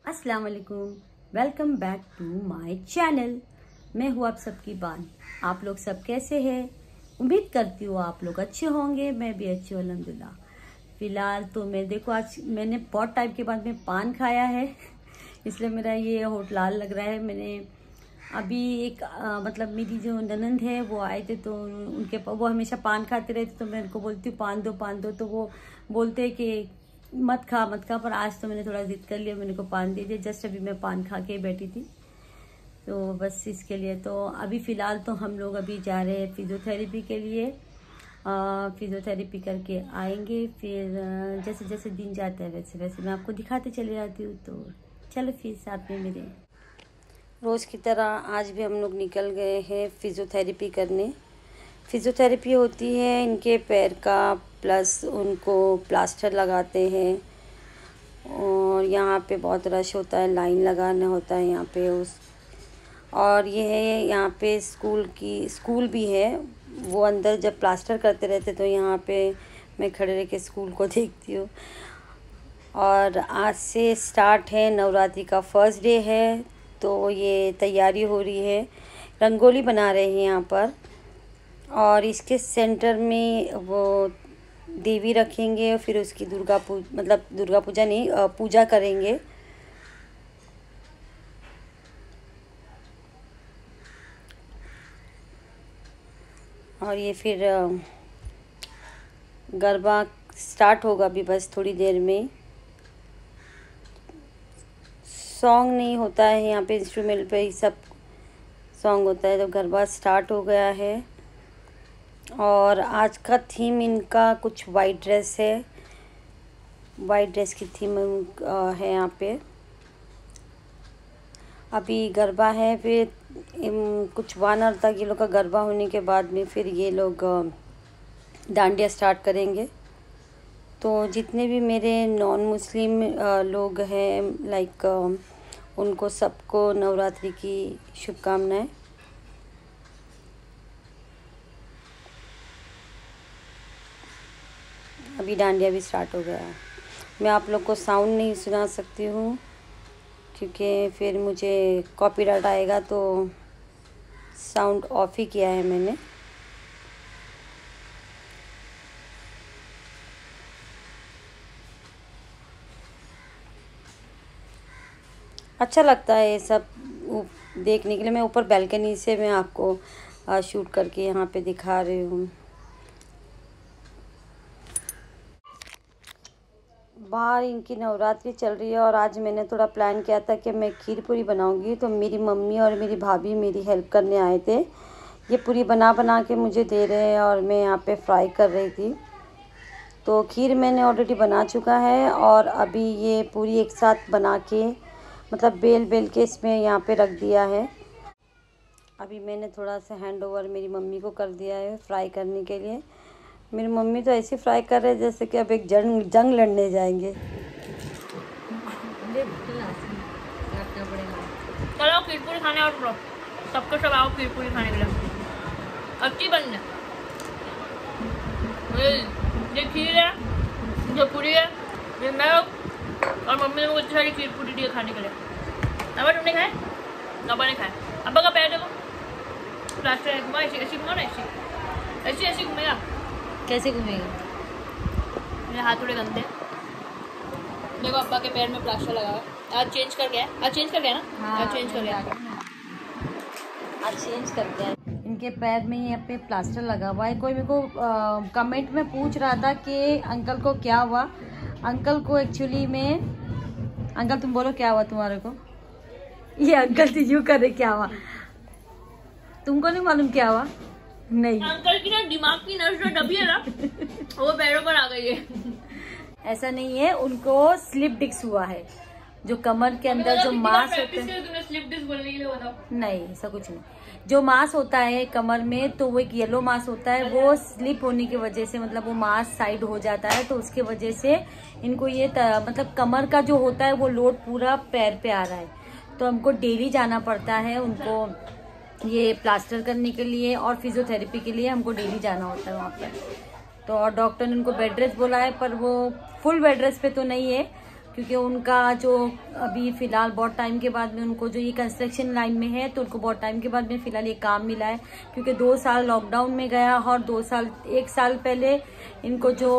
अस्सलाम वालेकुम, welcome back to my channel. मैं हूँ आप सबकी बान। आप लोग सब कैसे हैं? उम्मीद करती हूँ आप लोग अच्छे होंगे। मैं भी अच्छी हूँ अल्हम्दुलिल्लाह। फिलहाल तो मैं देखो आज मैंने बहुत टाइम के बाद में पान खाया है इसलिए मेरा ये होठ लाल लग रहा है। मैंने अभी एक मतलब मेरी जो ननंद है वो आए थे तो वो हमेशा पान खाते रहते, तो मैं उनको बोलती हूँ पान दो, तो वो बोलते हैं कि मत खा पर आज तो मैंने थोड़ा जिद कर लिया, मैंने को पान दे दिया। जस्ट अभी मैं पान खा के बैठी थी, तो बस इसके लिए तो अभी फ़िलहाल तो हम लोग अभी जा रहे हैं फिज़ियोथेरेपी के लिए। फिज़ियोथेरेपी करके आएंगे, फिर जैसे जैसे दिन जाता है वैसे वैसे मैं आपको दिखाते चले जाती हूँ। तो चलो फिर साथ में मेरे रोज़ की तरह आज भी हम लोग निकल गए हैं फिज़ियोथेरेपी करने। फिज़ियोथेरेपी होती है इनके पैर का, प्लस उनको प्लास्टर लगाते हैं और यहाँ पे बहुत रश होता है, लाइन लगाना होता है यहाँ पे और ये है यहाँ पे स्कूल भी है। वो अंदर जब प्लास्टर करते रहते तो यहाँ पे मैं खड़े रह के स्कूल को देखती हूँ। और आज से स्टार्ट है, नवरात्रि का फर्स्ट डे है, तो ये तैयारी हो रही है, रंगोली बना रहे हैं यहाँ पर। और इसके सेंटर में वो देवी रखेंगे, फिर उसकी दुर्गा पूजा नहीं, पूजा करेंगे। और ये फिर गरबा स्टार्ट होगा अभी बस थोड़ी देर में। सॉन्ग नहीं होता है यहाँ पे, इंस्ट्रूमेंट पे ही सब सॉन्ग होता है। तो गरबा स्टार्ट हो गया है और आज का थीम इनका कुछ वाइट ड्रेस है, वाइट ड्रेस की थीम है यहाँ पे। अभी गरबा है, फिर कुछ 1 आवर तक ये लोग का गरबा होने के बाद में फिर ये लोग डांडिया स्टार्ट करेंगे। तो जितने भी मेरे नॉन मुस्लिम लोग हैं लाइक उनको सबको नवरात्रि की शुभकामनाएं। अभी डांडिया भी स्टार्ट हो गया है। मैं आप लोग को साउंड नहीं सुना सकती हूँ क्योंकि फिर मुझे कॉपीराइट आएगा, तो साउंड ऑफ ही किया है मैंने। अच्छा लगता है ये सब देखने के लिए। मैं ऊपर बैल्कनी से मैं आपको शूट करके यहाँ पे दिखा रही हूँ। बाहर इनकी नवरात्रि चल रही है और आज मैंने थोड़ा प्लान किया था कि मैं खीर पूरी बनाऊंगी, तो मेरी मम्मी और मेरी भाभी मेरी हेल्प करने आए थे। ये पूरी बना के मुझे दे रहे हैं और मैं यहाँ पे फ्राई कर रही थी। तो खीर मैंने ऑलरेडी बना चुका है और अभी ये पूरी एक साथ बना के मतलब बेल के इसमें यहाँ पे रख दिया है। अभी मैंने थोड़ा सा हैंड ओवर मेरी मम्मी को कर दिया है फ्राई करने के लिए। मेरी मम्मी तो ऐसे फ्राई कर रहे हैं जैसे कि अब एक जंग लड़ने जाएंगे। चलो खीर पूरी खाने और ब्रो, सबको सब आओ खीर पूरी खाने के लिए। अच्छी बन है ये खीर है, जो पूरी है, ये मैं और मम्मी ने मुझे अच्छी सारी खीर पूरी दी है खाने के लिए। अब तुमने खाए? अब्बा ने खाए। अब्बा का पैर देखो, प्लास्टर है, घुमा ऐसी घुमा ना, ऐसी घूमेगा। कैसे घूमेगा? मेरे हाथ थोड़े गंदे हैं। देखो अब्बा के पैर में प्लास्टर लगा हुआ है। आज चेंज कर गया है, आज चेंज कर गया ना? हाँ, आज चेंज कर गया, आज चेंज कर दिया। इनके पैर में यहाँ पे प्लास्टर लगा हुआ है। कोई मेरे को कमेंट में पूछ रहा था कि अंकल को क्या हुआ। अंकल को एक्चुअली में, अंकल तुम बोलो क्या हुआ तुम्हारे को? ये अंकल तो यूँ करे क्या हुआ, तुमको नहीं मालूम क्या हुआ? नहीं, अंकल की ना दिमाग की नस जो दबी है ना वो पैरों पर आ गई है। ऐसा नहीं है, उनको स्लिप डिस्क हुआ है। जो कमर के अंदर जो मांस होता है, तुमने स्लिप डिस्क बोलने के लिए बताओ। नहीं ऐसा कुछ नहीं। जो मांस होता है कमर में, तो वो एक येलो मांस होता है, वो स्लिप होने की वजह से मतलब वो मांस साइड हो जाता है, तो उसके वजह से इनको ये मतलब कमर का जो होता है वो लोड पूरा पैर पे आ रहा है। तो हमको डेली जाना पड़ता है उनको ये प्लास्टर करने के लिए और फिजियोथेरेपी के लिए हमको डेली जाना होता है वहाँ पर। तो और डॉक्टर ने उनको बेड रेस्ट बोला है, पर वो फुल बेड रेस्ट पे तो नहीं है क्योंकि उनका जो अभी फ़िलहाल बहुत टाइम के बाद में उनको जो ये कंस्ट्रक्शन लाइन में है तो उनको बहुत टाइम के बाद में फ़िलहाल ये काम मिला है, क्योंकि 2 साल लॉकडाउन में गया और 1 साल पहले इनको जो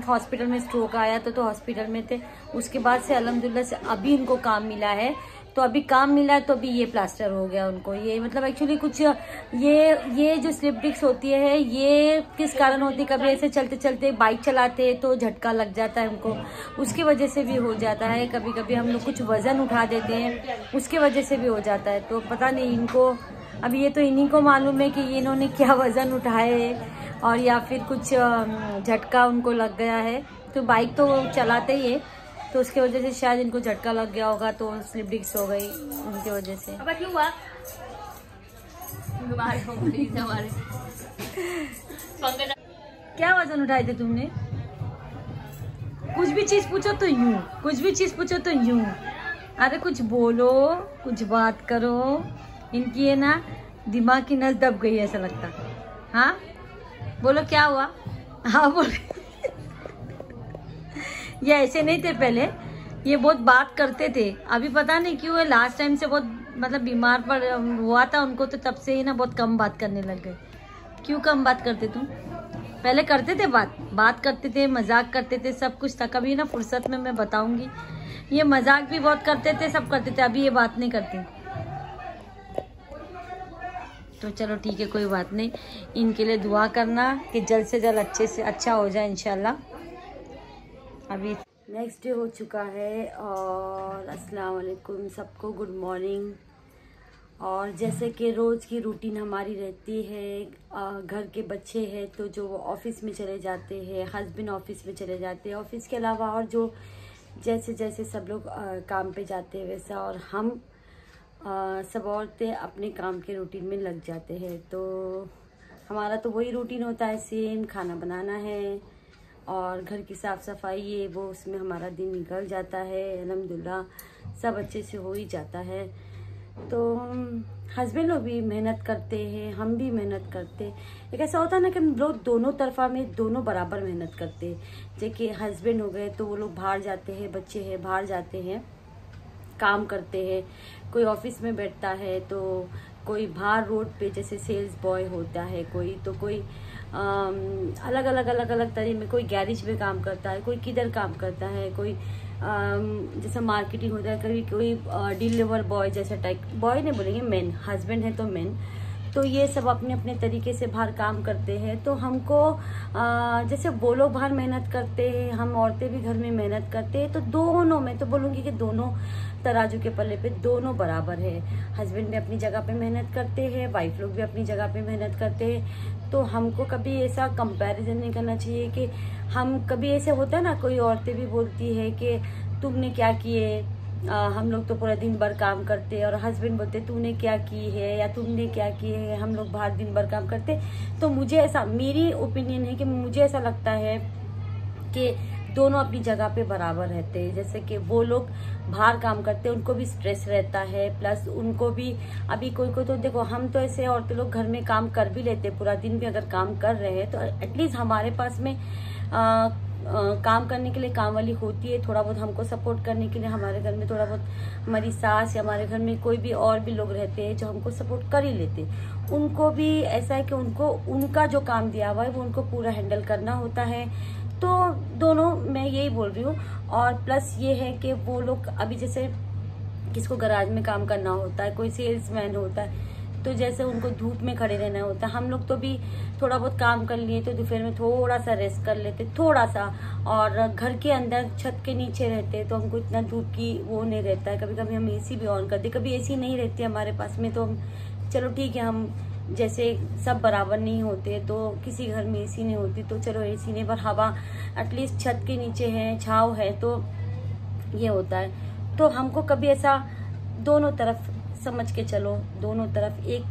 हॉस्पिटल में स्ट्रोक आया तो हॉस्पिटल में थे। उसके बाद से अल्हम्दुलिल्लाह से अभी इनको काम मिला है, तो अभी काम मिला है तो अभी ये प्लास्टर हो गया उनको। ये मतलब एक्चुअली कुछ ये जो स्लिप डिस्क होती है ये किस कारण होती है, कभी ऐसे चलते चलते बाइक चलाते तो झटका लग जाता है उनको, उसकी वजह से भी हो जाता है। कभी कभी हम लोग कुछ वजन उठा देते हैं उसके वजह से भी हो जाता है। तो पता नहीं इनको, अभी ये तो इन्हीं को मालूम है कि ये इन्होंने क्या वजन उठाए और या फिर कुछ झटका उनको लग गया है। तो बाइक तो चलाते ही है तो उसकी वजह से शायद इनको झटका लग गया होगा, तो स्लिप डिस्क हो गई उनकी वजह से। अब क्यों हुआ? क्या वजन उठाए थे तुमने? कुछ भी चीज पूछो तो यूं, कुछ भी चीज पूछो तो यूं। अरे कुछ बोलो, कुछ बात करो। इनकी है ना दिमाग की नस दब गई ऐसा लगता। हाँ बोलो क्या हुआ? हाँ बोले। ये ऐसे नहीं थे पहले, ये बहुत बात करते थे, अभी पता नहीं क्यों है लास्ट टाइम से बहुत मतलब बीमार पड़ हुआ था उनको, तो तब से ही ना बहुत कम बात करने लग गए। क्यों कम बात करते तुम? पहले करते थे, बात करते थे, मजाक करते थे, सब कुछ था। कभी ना फुर्सत में मैं बताऊंगी, ये मजाक भी बहुत करते थे, सब करते थे, अभी ये बात नहीं करते। तो चलो ठीक है, कोई बात नहीं। इनके लिए दुआ करना कि जल्द से जल्द अच्छे से अच्छा हो जाए इंशाल्लाह। अभी नेक्स्ट डे हो चुका है और अस्सलाम वालेकुम सबको, गुड मॉर्निंग। और जैसे कि रोज़ की रूटीन हमारी रहती है, घर के बच्चे हैं तो जो ऑफिस में चले जाते हैं, हस्बैंड ऑफिस में चले जाते हैं, ऑफिस के अलावा और जो जैसे जैसे सब लोग काम पे जाते हैं वैसा, और हम सब औरतें अपने काम के रूटीन में लग जाते हैं। तो हमारा तो वही रूटीन होता है सेम, खाना बनाना है और घर की साफ़ सफाई ये वो, उसमें हमारा दिन निकल जाता है। अल्हम्दुलिल्लाह सब अच्छे से हो ही जाता है। तो हस्बैंड लोग भी मेहनत करते हैं, हम भी मेहनत करते हैं। एक ऐसा होता है ना कि हम लोग दोनों तरफा में दोनों बराबर मेहनत करते हैं। जैसे हस्बैंड हो गए तो वो लोग बाहर जाते हैं, बच्चे हैं बाहर जाते हैं, काम करते हैं। कोई ऑफिस में बैठता है तो कोई बाहर रोड पे जैसे सेल्स बॉय होता है, कोई अलग अलग तरह में, कोई गैरेज में काम करता है, कोई किधर काम करता है, कोई जैसा मार्केटिंग होता है, कभी कोई डिलीवर बॉय जैसा टाइप, बॉय नहीं बोलेंगे मैन, हस्बैंड है तो मैन। तो ये सब अपने अपने तरीके से बाहर काम करते हैं। तो हमको जैसे वो लोग बाहर मेहनत करते हैं, हम औरतें भी घर में मेहनत करते हैं। तो दोनों, मैं तो बोलूँगी कि दोनों तराजू के पल्ले पे दोनों बराबर है। हस्बैंड भी अपनी जगह पे मेहनत करते हैं, वाइफ लोग भी अपनी जगह पे मेहनत करते हैं। तो हमको कभी ऐसा कंपैरिजन नहीं करना चाहिए कि हम कभी ऐसे होता है ना, कोई औरतें भी बोलती है कि तुमने क्या किए, हम लोग तो पूरा दिन भर काम करते, और हस्बैंड बोलते तूने क्या की है या तुमने क्या की है, हम लोग बाहर दिन भर काम करते। तो मुझे ऐसा, मेरी ओपिनियन है कि मुझे ऐसा लगता है कि दोनों अपनी जगह पे बराबर रहते हैं। जैसे कि वो लोग बाहर काम करते हैं, उनको भी स्ट्रेस रहता है, प्लस उनको भी अभी कोई तो देखो, हम तो ऐसे औरतें लोग घर में काम कर भी लेते, पूरा दिन भी अगर काम कर रहे हैं तो एटलीस्ट हमारे पास में काम करने के लिए काम वाली होती है, थोड़ा बहुत हमको सपोर्ट करने के लिए। हमारे घर में थोड़ा बहुत हमारी सास या हमारे घर में कोई भी और भी लोग रहते हैं जो हमको सपोर्ट कर ही लेते। उनको भी ऐसा है कि उनको उनका जो काम दिया हुआ है वो उनको पूरा हैंडल करना होता है। तो दोनों, मैं यही बोल रही हूँ। और प्लस ये है कि वो लोग अभी जैसे किसको गराज में काम करना होता है, कोई सेल्समैन होता है, तो जैसे उनको धूप में खड़े रहना होता है। हम लोग तो भी थोड़ा बहुत काम कर लिए तो दोपहर में थोड़ा सा रेस्ट कर लेते, थोड़ा सा, और घर के अंदर छत के नीचे रहते तो हमको इतना धूप की वो नहीं रहता है। कभी कभी हम एसी भी ऑन करते, कभी एसी नहीं रहती हमारे पास में, तो हम चलो ठीक है, हम जैसे सब बराबर नहीं होते, तो किसी घर में एसी नहीं होती तो चलो एसी नहीं, पर हवा एटलीस्ट छत के नीचे है, छाव है, तो ये होता है। तो हमको कभी ऐसा दोनों तरफ समझ के चलो, दोनों तरफ एक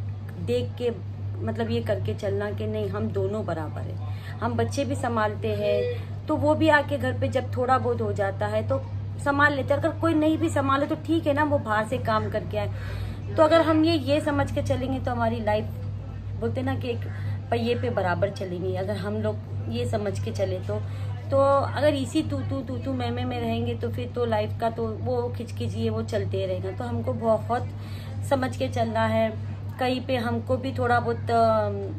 देख के मतलब ये करके चलना कि नहीं हम दोनों बराबर है। हम बच्चे भी संभालते हैं तो वो भी आके घर पे जब थोड़ा बहुत हो जाता है तो संभाल लेते हैं। अगर कोई नहीं भी संभाले तो ठीक है ना, वो बाहर से काम करके आए। तो अगर हम ये समझ के चलेंगे तो हमारी लाइफ, बोलते ना कि एक पहिए पे बराबर चलेंगी। अगर हम लोग ये समझ के चले तो अगर इसी तू मैं रहेंगे तो फिर तो लाइफ का तो वो खिचखिची वो चलते रहेगा। तो हमको बहुत समझ के चलना है। कहीं पे हमको भी थोड़ा बहुत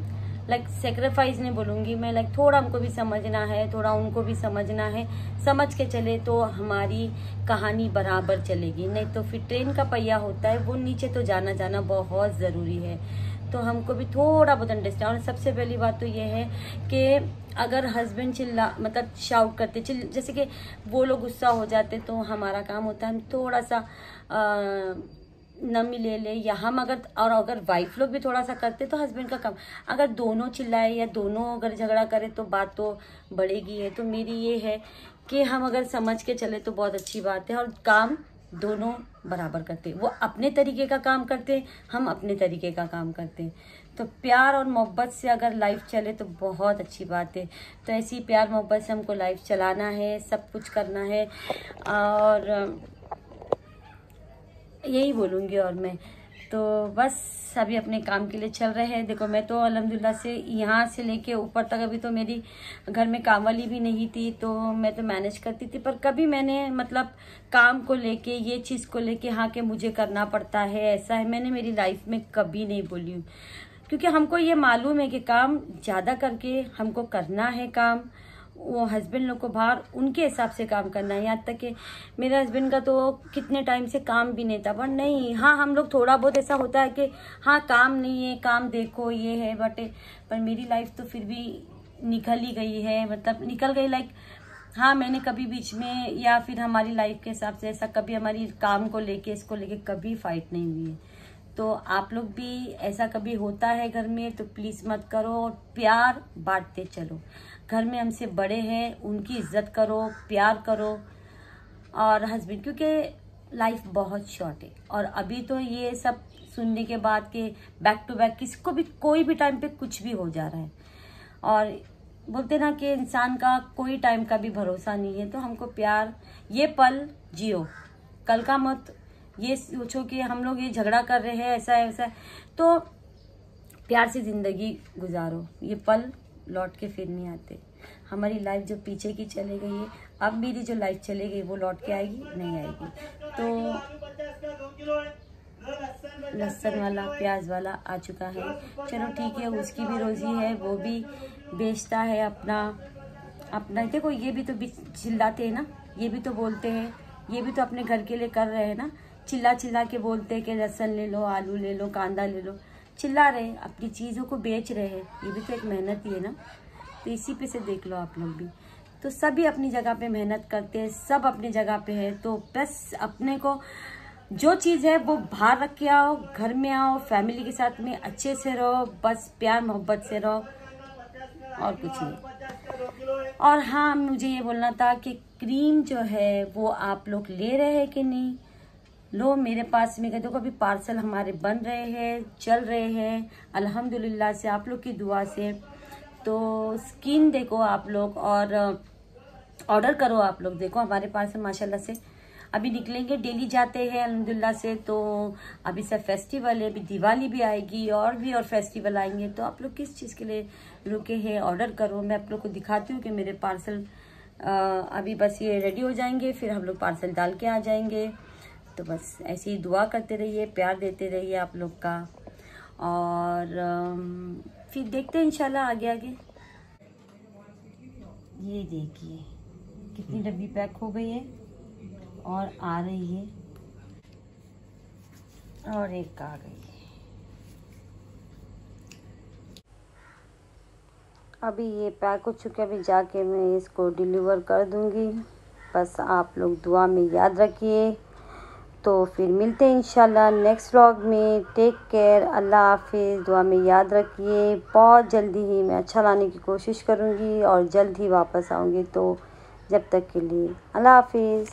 लाइक सेक्रीफाइस नहीं बोलूँगी मैं, लाइक थोड़ा हमको भी समझना है, थोड़ा उनको भी समझना है। समझ के चले तो हमारी कहानी बराबर चलेगी, नहीं तो फिर ट्रेन का पहिया होता है वो नीचे तो जाना बहुत ज़रूरी है। तो हमको भी थोड़ा बहुत अंडरस्टैंड। और सबसे पहली बात तो ये है कि अगर हस्बैंड मतलब शाउट करते जैसे कि वो लोग गुस्सा हो जाते तो हमारा काम होता है हम थोड़ा सा नमी ले ले, या हम अगर वाइफ लोग भी थोड़ा सा करते तो हस्बैंड का काम। अगर दोनों चिल्लाए या दोनों अगर झगड़ा करे तो बात तो बढ़ेगी है। तो मेरी ये है कि हम अगर समझ के चले तो बहुत अच्छी बात है, और काम दोनों बराबर करते। वो अपने तरीके का काम करते, हम अपने तरीके का काम करते। तो प्यार और मोहब्बत से अगर लाइफ चले तो बहुत अच्छी बात है। तो ऐसी प्यार मोहब्बत से हमको लाइफ चलाना है, सब कुछ करना है, और यही बोलूँगी। और मैं तो बस अभी अपने काम के लिए चल रहे हैं। देखो मैं तो अल्हम्दुलिल्लाह से यहाँ से लेके ऊपर तक अभी तो मेरी घर में काम वाली भी नहीं थी, तो मैं तो मैनेज करती थी। पर कभी मैंने मतलब काम को लेके ये चीज़ को लेके हाँ कि मुझे करना पड़ता है, ऐसा है, मैंने मेरी लाइफ में कभी नहीं बोली हूँ। क्योंकि हमको ये मालूम है कि काम ज़्यादा करके हमको करना है काम, वो हस्बैंड लोग को बाहर उनके हिसाब से काम करना है। यहाँ तक कि मेरे हस्बैंड का तो कितने टाइम से काम भी नहीं था, पर नहीं, हाँ हम लोग थोड़ा बहुत ऐसा होता है कि हाँ काम नहीं है, काम देखो ये है, बट पर मेरी लाइफ तो फिर भी निकल ही गई है, मतलब निकल गई। लाइक हाँ मैंने कभी बीच में या फिर हमारी लाइफ के हिसाब से ऐसा कभी हमारी काम को लेके इसको लेके कभी फाइट नहीं हुई है। तो आप लोग भी ऐसा कभी होता है घर में तो प्लीज़ मत करो, और प्यार बांटते चलो। घर में हमसे बड़े हैं उनकी इज्जत करो, प्यार करो। और हस्बैंड, क्योंकि लाइफ बहुत शॉर्ट है, और अभी तो ये सब सुनने के बाद के बैक टू बैक किसको भी कोई भी टाइम पे कुछ भी हो जा रहा है। और बोलते ना कि इंसान का कोई टाइम का भी भरोसा नहीं है। तो हमको प्यार, ये पल जियो, कल का मत ये सोचो कि हम लोग ये झगड़ा कर रहे हैं ऐसा है वैसा है। तो प्यार से ज़िंदगी गुजारो, ये पल लौट के फिर नहीं आते। हमारी लाइफ जो पीछे की चली गई है, अब मेरी जो लाइफ चली गई वो लौट के आएगी नहीं आएगी। तो लहसुन वाला प्याज वाला आ चुका है, चलो ठीक है, उसकी भी रोजी है, वो भी बेचता है अपना। देखो ये भी तो चिल्लाते हैं ना, ये भी तो बोलते हैं, ये भी तो अपने घर के लिए कर रहे हैं ना। चिल्ला के बोलते हैं कि लहसुन ले लो, आलू ले लो, कांदा ले लो, चिल्ला रहे, अपनी चीज़ों को बेच रहे हैं। ये भी तो एक मेहनत ही है ना। तो इसी पे से देख लो आप लोग भी, तो सभी अपनी जगह पे मेहनत करते हैं, सब अपनी जगह पे है। तो बस अपने को जो चीज़ है वो बाहर रख के आओ, घर में आओ, फैमिली के साथ में अच्छे से रहो, बस प्यार मोहब्बत से रहो, और कुछ नहीं। और हाँ मुझे ये बोलना था कि क्रीम जो है वो आप लोग ले रहे हैं कि नहीं। लो मेरे पास में देखो अभी पार्सल हमारे बन रहे हैं, चल रहे हैं अल्हम्दुलिल्लाह से, आप लोग की दुआ से। तो स्किन देखो आप लोग, और ऑर्डर करो आप लोग। देखो हमारे पास माशाल्लाह से अभी निकलेंगे, डेली जाते हैं अल्हम्दुलिल्लाह से। तो अभी सब फेस्टिवल है, अभी दिवाली भी आएगी और फेस्टिवल आएंगे। तो आप लोग किस चीज़ के लिए रुके हैं, ऑर्डर करो। मैं आप लोग को दिखाती हूँ कि मेरे पार्सल अभी बस ये रेडी हो जाएंगे, फिर हम लोग पार्सल डाल के आ जाएंगे। तो बस ऐसे ही दुआ करते रहिए, प्यार देते रहिए आप लोग का, और फिर देखते हैं इंशाल्लाह आगे। ये देखिए कितनी डब्बी पैक हो गई है और आ रही है, और एक आ गई है। अभी ये पैक हो चुका है, अभी जाके मैं इसको डिलीवर कर दूंगी। बस आप लोग दुआ में याद रखिए। तो फिर मिलते हैं इंशाल्लाह नेक्स्ट व्लॉग में। टेक केयर, अल्लाह हाफिज़, दुआ में याद रखिए। बहुत जल्दी ही मैं अच्छा लाने की कोशिश करूँगी और जल्द ही वापस आऊँगी। तो जब तक के लिए अल्लाह हाफिज़।